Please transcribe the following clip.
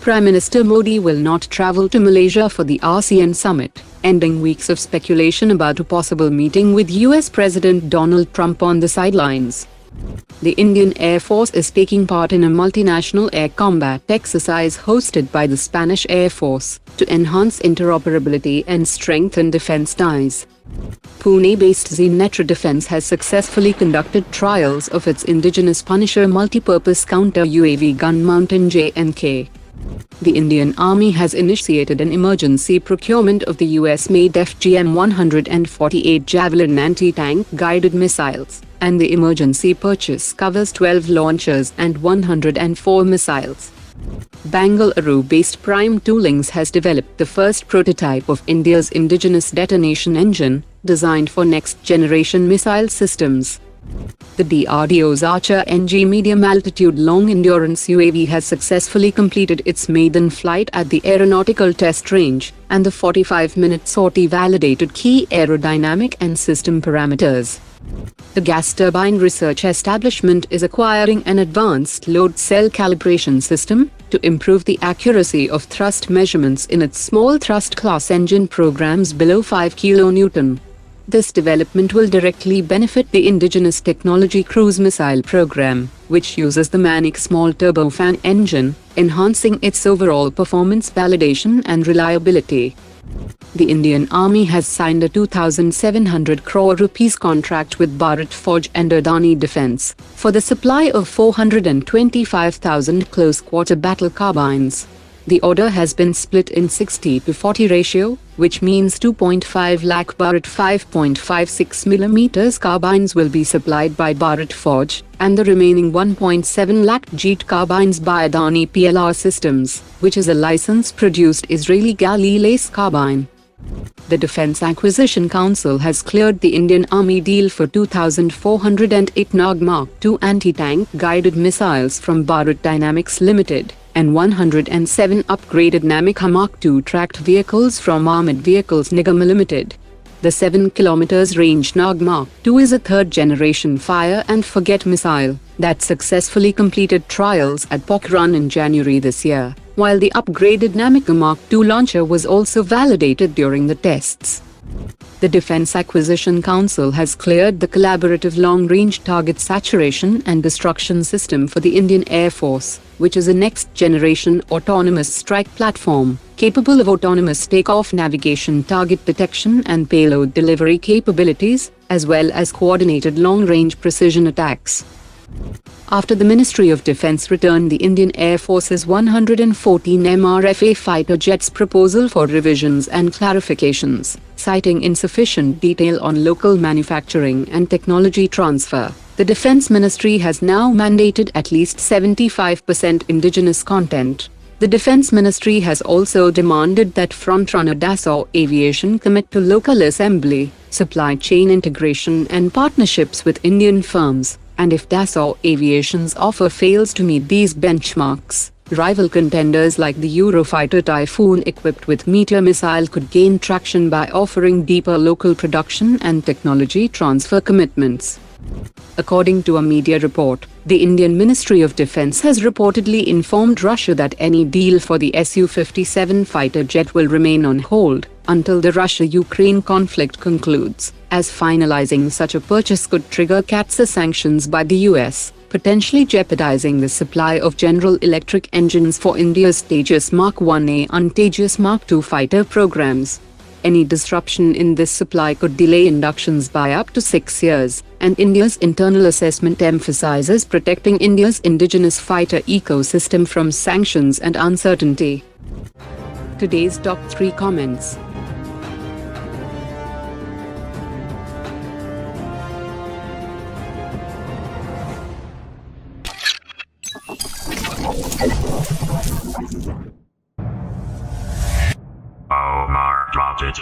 Prime Minister Modi will not travel to Malaysia for the ASEAN summit, ending weeks of speculation about a possible meeting with US President Donald Trump on the sidelines. The Indian Air Force is taking part in a multinational air combat exercise hosted by the Spanish Air Force to enhance interoperability and strengthen defense ties. Pune-based Zenetra Defense has successfully conducted trials of its indigenous Punisher multipurpose counter-UAV gun mountain JNK. The Indian Army has initiated an emergency procurement of the US-made FGM-148 Javelin anti-tank guided missiles, and the emergency purchase covers 12 launchers and 104 missiles. Bangalore-based Prime Toolings has developed the first prototype of India's indigenous detonation engine, designed for next-generation missile systems. The DRDO's Archer NG medium-altitude long-endurance UAV has successfully completed its maiden flight at the Aeronautical Test Range, and the 45-minute sortie validated key aerodynamic and system parameters. The gas turbine research establishment is acquiring an advanced load cell calibration system to improve the accuracy of thrust measurements in its small thrust class engine programs below 5 kN. This development will directly benefit the indigenous technology cruise missile program, which uses the Manic small turbofan engine, enhancing its overall performance, validation and reliability. The Indian Army has signed a 2,700 crore rupees contract with Bharat Forge and Adani Defense for the supply of 425,000 close-quarter battle carbines. The order has been split in 60-40 ratio, which means 2.5 lakh Bharat 5.56mm carbines will be supplied by Bharat Forge, and the remaining 1.7 lakh JEET carbines by Adani PLR Systems, which is a license-produced Israeli Galilease carbine. The Defense Acquisition Council has cleared the Indian Army deal for 2,408 Nag Mark II anti-tank guided missiles from Bharat Dynamics Limited, and 107 upgraded Namik Mark II tracked vehicles from Armored Vehicles Nigam Limited. The 7 km range Nag Mark II is a third-generation fire-and-forget missile that successfully completed trials at Pokhran in January this year, while the upgraded Namik Mark II launcher was also validated during the tests. The Defense Acquisition Council has cleared the Collaborative Long-Range Target Saturation and Destruction System for the Indian Air Force, which is a next-generation autonomous strike platform, capable of autonomous takeoff, navigation, target detection and payload delivery capabilities, as well as coordinated long-range precision attacks. After the Ministry of Defense returned the Indian Air Force's 114 MRFA fighter jets proposal for revisions and clarifications, citing insufficient detail on local manufacturing and technology transfer, the Defense Ministry has now mandated at least 75% indigenous content. The Defense Ministry has also demanded that frontrunner Dassault Aviation commit to local assembly, supply chain integration and partnerships with Indian firms. And if Dassault Aviation's offer fails to meet these benchmarks, rival contenders like the Eurofighter Typhoon equipped with Meteor missile could gain traction by offering deeper local production and technology transfer commitments. According to a media report, the Indian Ministry of Defense has reportedly informed Russia that any deal for the Su-57 fighter jet will remain on hold until the Russia-Ukraine conflict concludes, as finalizing such a purchase could trigger CAATSA sanctions by the US, potentially jeopardizing the supply of General Electric engines for India's Tejas Mark 1A and Tejas Mark II fighter programs. Any disruption in this supply could delay inductions by up to 6 years, and India's internal assessment emphasizes protecting India's indigenous fighter ecosystem from sanctions and uncertainty. Today's top 3 comments. Omar dropped it.